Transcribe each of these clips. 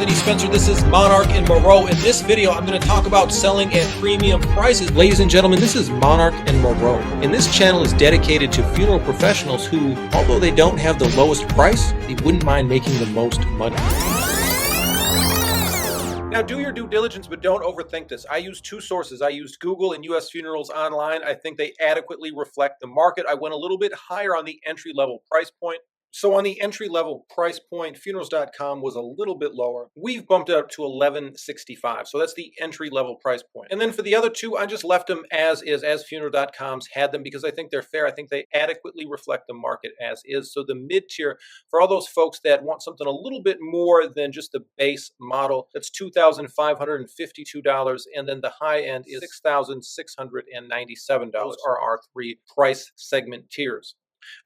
Anthony Spencer. This is Monarch and Moreau. In this video, I'm going to talk about selling at premium prices. Ladies and gentlemen, this is Monarch and Moreau. And this channel is dedicated to funeral professionals who, although they don't have the lowest price, they wouldn't mind making the most money. Now, do your due diligence, but don't overthink this. I used two sources. I used Google and US Funerals Online. I think they adequately reflect the market. I went a little bit higher on the entry-level price point. So on the entry-level price point, funerals.com was a little bit lower. We've bumped it up to $11.65. So that's the entry-level price point. And then for the other two, I just left them as is, as funeral.com's had them, because I think they're fair. I think they adequately reflect the market as is. So the mid-tier, for all those folks that want something a little bit more than just the base model, that's $2,552. And then the high end is $6,697. Those are our three price segment tiers.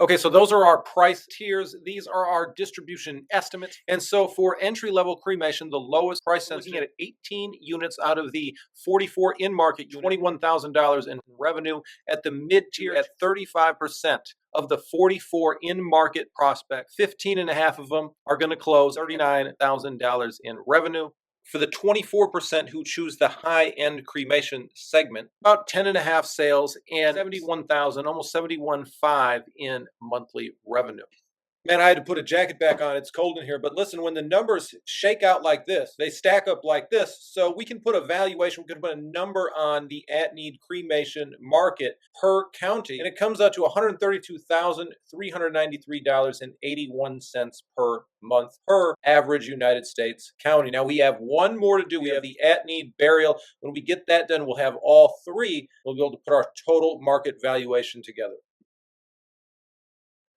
Okay, so those are our price tiers. These are our distribution estimates. And so for entry-level cremation, the lowest price, we're looking at 18 units out of the 44 in-market, $21,000 in revenue. At the mid-tier, at 35% of the 44 in-market prospect, 15 and a half of them are going to close $39,000 in revenue. For the 24% who choose the high-end cremation segment, about 10 and a half sales and 71,000, almost 71.5 in monthly revenue. Man, I had to put a jacket back on. It's cold in here. But listen, when the numbers shake out like this, they stack up like this. So we can put a valuation, we can put a number on the at-need cremation market per county. And it comes out to $132,393.81 per month per average United States county. Now we have one more to do. We have the at-need burial. When we get that done, we'll have all three. We'll be able to put our total market valuation together.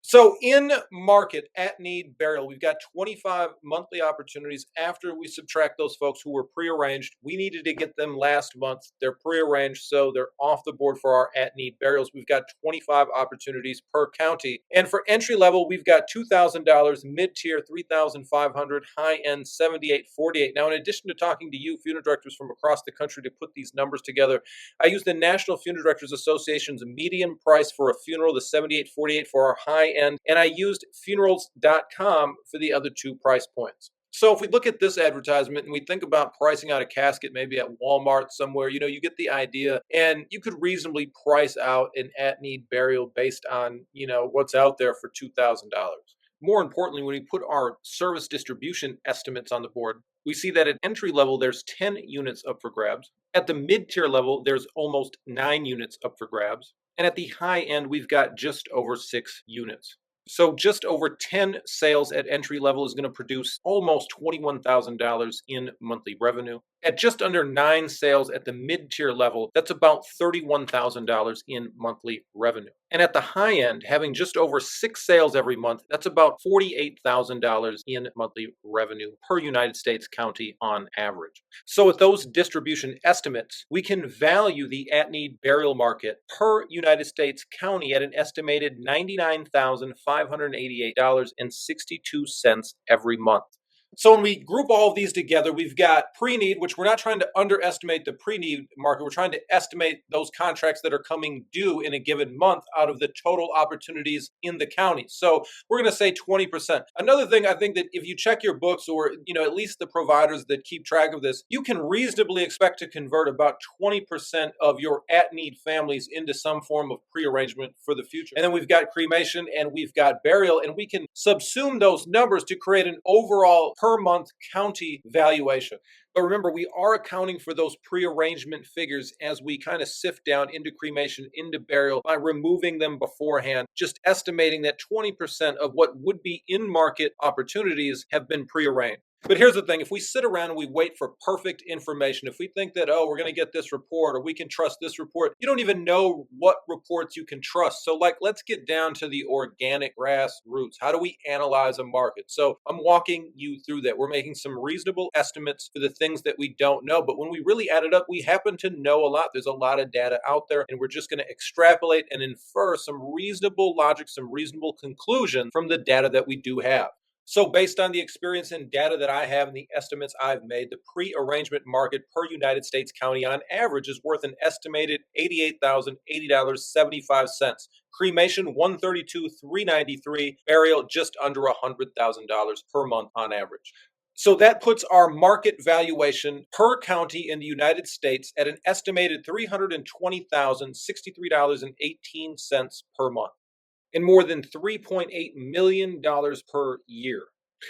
So in market at-need burial, we've got 25 monthly opportunities after we subtract those folks who were prearranged. We needed to get them last month. They're prearranged, so they're off the board for our at-need burials. We've got 25 opportunities per county. And for entry level, we've got $2,000, mid-tier $3,500, high-end $7,848. Now, in addition to talking to you funeral directors from across the country to put these numbers together, I used the National Funeral Directors Association's median price for a funeral, the $7,848 for our high-end, and I used funerals.com for the other two price points. So if we look at this advertisement and we think about pricing out a casket maybe at Walmart somewhere, you get the idea, and you could reasonably price out an at-need burial based on, what's out there for $2,000. More importantly, when we put our service distribution estimates on the board, we see that at entry level, there's 10 units up for grabs. At the mid-tier level, there's almost 9 units up for grabs. And at the high end, we've got just over 6 units. So just over 10 sales at entry level is going to produce almost $21,000 in monthly revenue. At just under 9 sales at the mid-tier level, that's about $31,000 in monthly revenue. And at the high end, having just over 6 sales every month, that's about $48,000 in monthly revenue per United States county on average. So with those distribution estimates, we can value the at-need burial market per United States county at an estimated $99,588.62 every month. So when we group all of these together, we've got pre-need, which we're not trying to underestimate the pre-need market. We're trying to estimate those contracts that are coming due in a given month out of the total opportunities in the county. So we're going to say 20%. Another thing, I think that if you check your books or, at least the providers that keep track of this, you can reasonably expect to convert about 20% of your at-need families into some form of prearrangement for the future. And then we've got cremation and we've got burial, and we can subsume those numbers to create an overall per month county valuation. But remember, we are accounting for those prearrangement figures as we kind of sift down into cremation, into burial by removing them beforehand, just estimating that 20% of what would be in-market opportunities have been prearranged. But here's the thing, if we sit around and we wait for perfect information, if we think that, we're going to get this report or we can trust this report, you don't even know what reports you can trust. So let's get down to the organic grassroots. How do we analyze a market? So I'm walking you through that. We're making some reasonable estimates for the things that we don't know. But when we really add it up, we happen to know a lot. There's a lot of data out there, and we're just going to extrapolate and infer some reasonable logic, some reasonable conclusion from the data that we do have. So based on the experience and data that I have and the estimates I've made, the pre-arrangement market per United States county on average is worth an estimated $88,080.75. Cremation, $132,393. Burial, just under $100,000 per month on average. So that puts our market valuation per county in the United States at an estimated $320,063.18 per month and more than $3.8 million per year.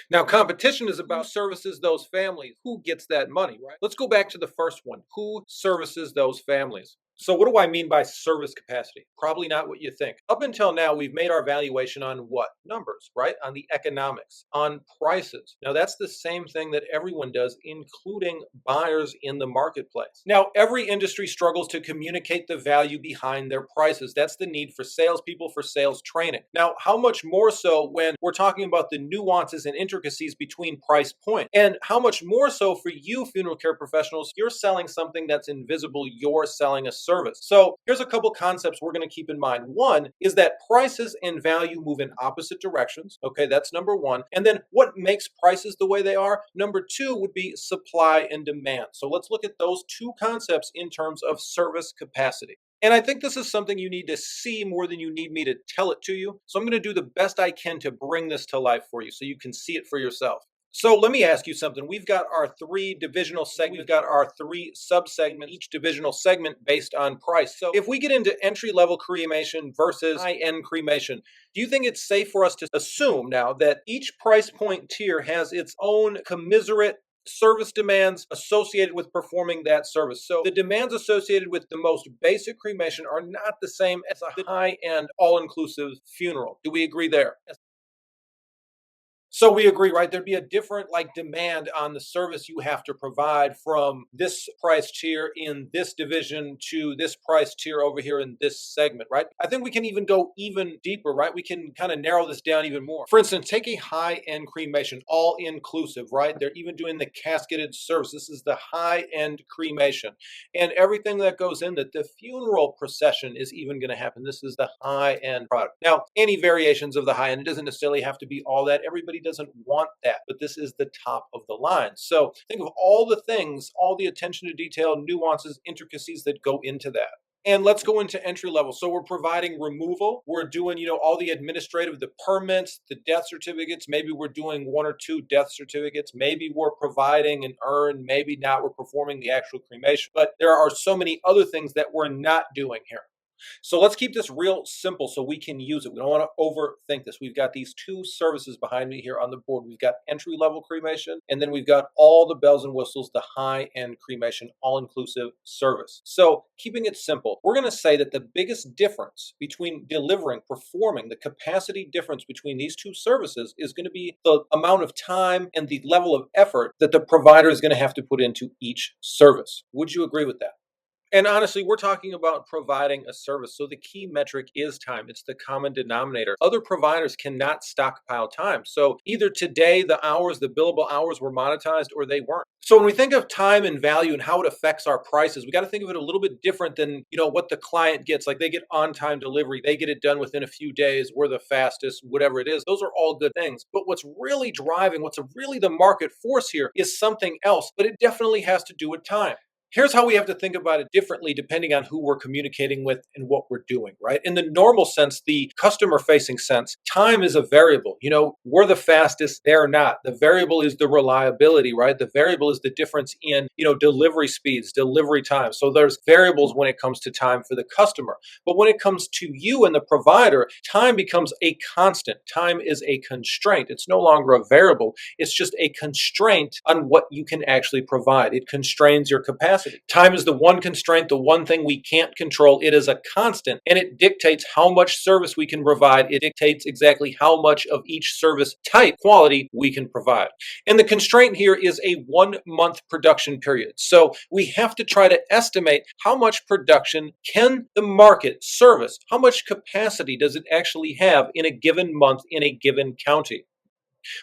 Now, competition is about who services those families. Who gets that money, right? Let's go back to the first one. Who services those families? So, what do I mean by service capacity? Probably not what you think. Up until now, we've made our valuation on what? Numbers, right? On the economics, on prices. Now, that's the same thing that everyone does, including buyers in the marketplace. Now, every industry struggles to communicate the value behind their prices. That's the need for salespeople, for sales training. Now, how much more so when we're talking about the nuances and intricacies between price point? And how much more so for you, funeral care professionals? You're selling something that's invisible, you're selling a service. So here's a couple concepts we're going to keep in mind. One is that prices and value move in opposite directions. Okay, that's number one. And then what makes prices the way they are? Number two would be supply and demand. So let's look at those two concepts in terms of service capacity. And I think this is something you need to see more than you need me to tell it to you. So I'm going to do the best I can to bring this to life for you so you can see it for yourself. So let me ask you something. We've got our three divisional segments. We've got our three sub-segments, each divisional segment based on price. So if we get into entry-level cremation versus high-end cremation, do you think it's safe for us to assume now that each price point tier has its own commiserate service demands associated with performing that service? So the demands associated with the most basic cremation are not the same as a high-end all-inclusive funeral. Do we agree there? So we agree, right? There'd be a different demand on the service you have to provide from this price tier in this division to this price tier over here in this segment, right? I think we can even go even deeper, right? We can kind of narrow this down even more. For instance, take a high-end cremation, all inclusive, right? They're even doing the casketed service. This is the high-end cremation. And everything that goes in that the funeral procession is even going to happen. This is the high-end product. Now, any variations of the high-end, it doesn't necessarily have to be all that. Everybody doesn't want that, but this is the top of the line. So think of all the things, all the attention to detail, nuances, intricacies that go into that. And let's go into entry level. So we're providing removal. We're doing, all the administrative, the permits, the death certificates. Maybe we're doing one or two death certificates. Maybe we're providing an urn. Maybe not. We're performing the actual cremation. But there are so many other things that we're not doing here. So let's keep this real simple so we can use it. We don't want to overthink this. We've got these two services behind me here on the board. We've got entry-level cremation, and then we've got all the bells and whistles, the high-end cremation, all-inclusive service. So keeping it simple, we're going to say that the biggest difference between delivering, performing, the capacity difference between these two services is going to be the amount of time and the level of effort that the provider is going to have to put into each service. Would you agree with that? And honestly, we're talking about providing a service. So the key metric is time. It's the common denominator. Other providers cannot stockpile time. So either today, the hours, the billable hours were monetized or they weren't. So when we think of time and value and how it affects our prices, we got to think of it a little bit different than, what the client gets. Like they get on-time delivery. They get it done within a few days. We're the fastest, whatever it is. Those are all good things. But what's really driving, what's really the market force here is something else. But it definitely has to do with time. Here's how we have to think about it differently depending on who we're communicating with and what we're doing, right? In the normal sense, the customer facing sense, time is a variable. We're the fastest, they're not. The variable is the reliability, right? The variable is the difference in, delivery speeds, delivery time. So there's variables when it comes to time for the customer. But when it comes to you and the provider, time becomes a constant. Time is a constraint. It's no longer a variable. It's just a constraint on what you can actually provide. It constrains your capacity. Time is the one constraint, the one thing we can't control. It is a constant, and it dictates how much service we can provide. It dictates exactly how much of each service type quality we can provide. And the constraint here is a 1-month production period. So we have to try to estimate how much production can the market service? How much capacity does it actually have in a given month in a given county?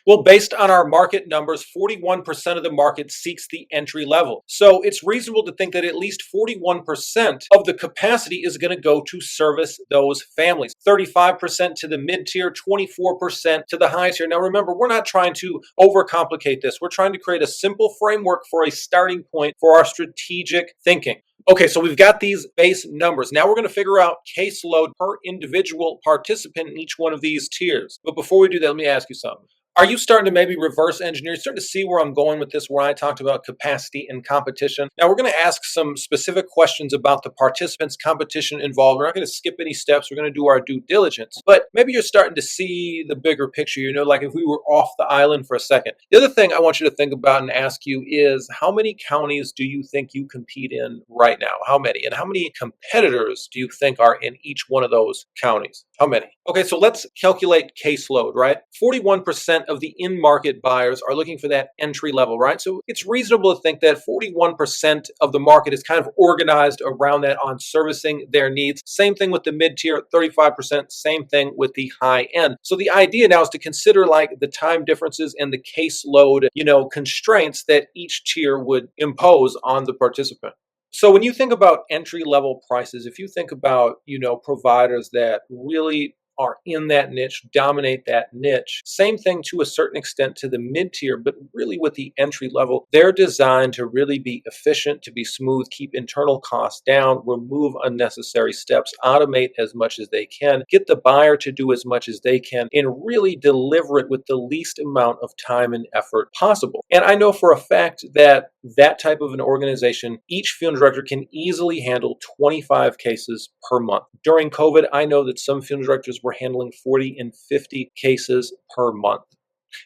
Well, based on our market numbers, 41% of the market seeks the entry level. So it's reasonable to think that at least 41% of the capacity is going to go to service those families. 35% to the mid-tier, 24% to the high tier. Now remember, we're not trying to overcomplicate this. We're trying to create a simple framework for a starting point for our strategic thinking. Okay, so we've got these base numbers. Now we're going to figure out caseload per individual participant in each one of these tiers. But before we do that, let me ask you something. Are you starting to maybe reverse engineer? You're starting to see where I'm going with this, where I talked about capacity and competition. Now, we're going to ask some specific questions about the participants, competition involved. We're not going to skip any steps. We're going to do our due diligence. But maybe you're starting to see the bigger picture, like if we were off the island for a second. The other thing I want you to think about and ask you is how many counties do you think you compete in right now? How many? And how many competitors do you think are in each one of those counties? How many? Okay, so let's calculate caseload, right? 41% of the in-market buyers are looking for that entry level, right? So it's reasonable to think that 41% of the market is kind of organized around that on servicing their needs. Same thing with the mid-tier, 35%, same thing with the high end. So the idea now is to consider like the time differences and the caseload, constraints that each tier would impose on the participant. So when you think about entry level prices, if you think about, providers that really are in that niche, dominate that niche, same thing to a certain extent to the mid tier, but really with the entry level, they're designed to really be efficient, to be smooth, keep internal costs down, remove unnecessary steps, automate as much as they can, get the buyer to do as much as they can, and really deliver it with the least amount of time and effort possible. And I know for a fact that that type of an organization, each funeral director can easily handle 25 cases per month. During COVID, I know that some funeral directors were handling 40 and 50 cases per month.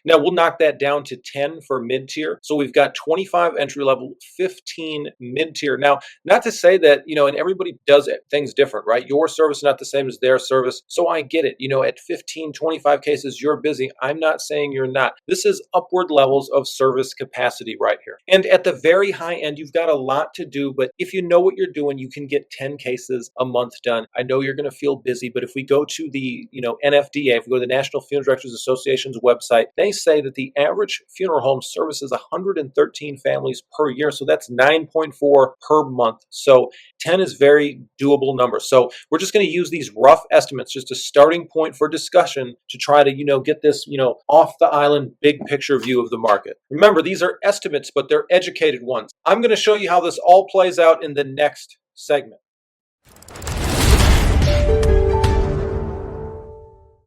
Now we'll knock that down to 10 for mid tier. So we've got 25 entry level, 15 mid tier. Now, not to say that, and everybody does things different, right? Your service is not the same as their service. So I get it. At 15, 25 cases, you're busy. I'm not saying you're not. This is upward levels of service capacity right here. And at the very high end, you've got a lot to do. But if you know what you're doing, you can get 10 cases a month done. I know you're going to feel busy, but if we go to the, NFDA, if we go to the National Funeral Directors Association's website, they say that the average funeral home services 113 families per year. So that's 9.4 per month. So 10 is very doable number. So we're just going to use these rough estimates, just a starting point for discussion to try to, get this, off the island, big picture view of the market. Remember, these are estimates, but they're educated ones. I'm going to show you how this all plays out in the next segment.